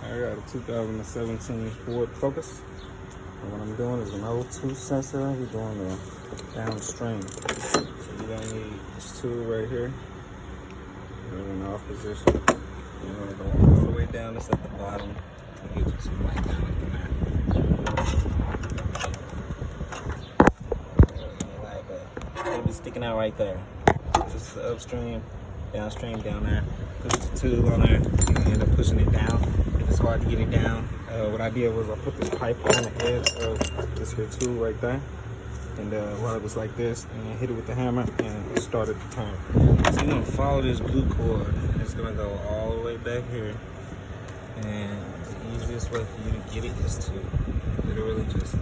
I got a 2017 Ford Focus. And what I'm doing is an O2 sensor. We're doing the downstream. So you're gonna need this tool right here. You're in off position. You're gonna go all the way down. It's at the bottom. We'll get you some light down in there. It'll be sticking out right there. This is the upstream, downstream down there. Push the tool on there. So you can end up pushing it down. If it's hard to get it down, what I did was I put this pipe on the edge of this here tool right there. And while it was like this, and hit it with the hammer, and it started to turn. So you're gonna follow this blue cord. It's gonna go all the way back here. And the easiest way for you to get it is to literally just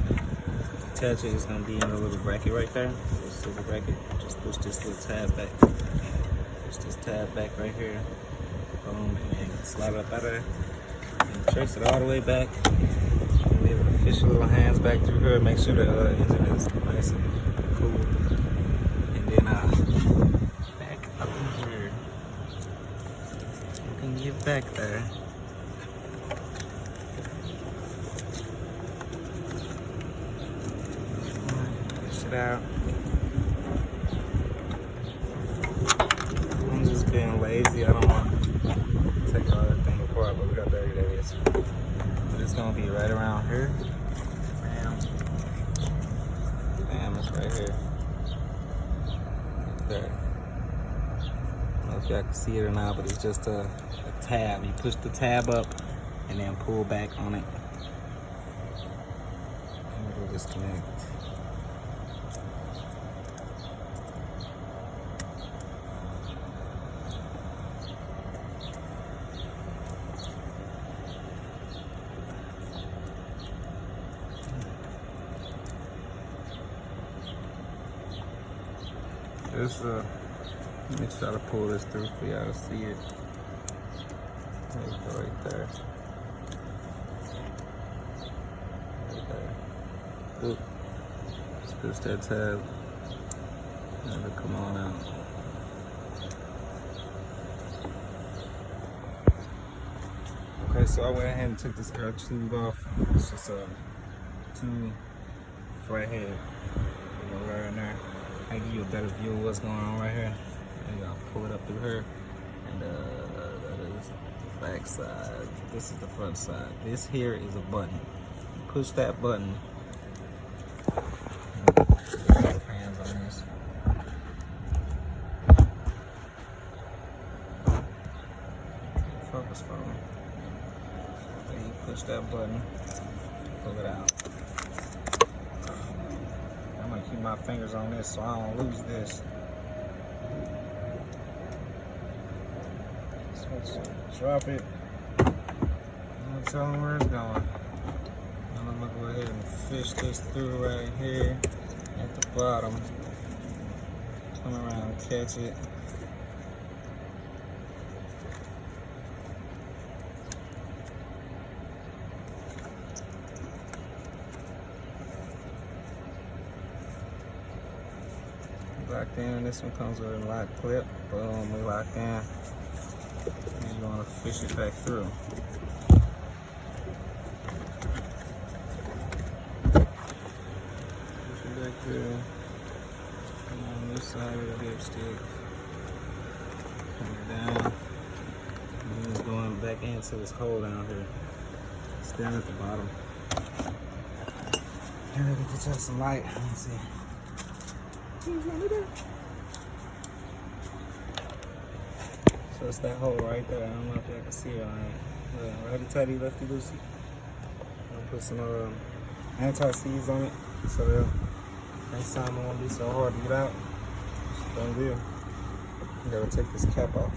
attach it. It's gonna be in a little bracket right there. This little bracket. Just push this little tab back. Push this tab back right here. Boom, and then slide it up out of there. And trace it all the way back. And be able to fish your little hands back through here. Make sure the engine is nice and cool. And then back up in here. You can get back there. Fish it out. I'm just being lazy. I don't want to take all that thing apart, but look how dirty that is. But it's gonna be right around here. Bam. Bam, it's right here. There. I don't know if y'all can see it or not, but it's just a tab. You push the tab up and then pull back on it. And it'll disconnect. This, let me try to pull this through for y'all to see it. There you go, right there. Right there. Oop. Just push that tab and it'll come on out. Okay, so I went ahead and took this air tube off. It's just a tube right here. Right in there. I give you a better view of what's going on right here. And I'll pull it up through here. And that is the back side. This is the front side. This here is a button. You push that button. Hands on this. Focus phone. Then you push that button. Pull it out. I'm gonna keep my fingers on this so I don't lose this. So drop it. I'm telling where it's going. I'm gonna go ahead and fish this through right here at the bottom. Come around and catch it. Locked in. This one comes with a lock clip. Boom, we locked in. And you want to fish it back through. Fish it back through. And on this side of the dipstick. Come it down. And then it's going back into this hole down here. It's down at the bottom. And we can get y'all some light. Let me see. So it's that hole right there. I don't know if y'all can see it on it. Righty tighty, lefty loosey. I'm gonna put some anti-seize on it so that next time it won't be so hard to get out. It's done deal. You gotta take this cap off.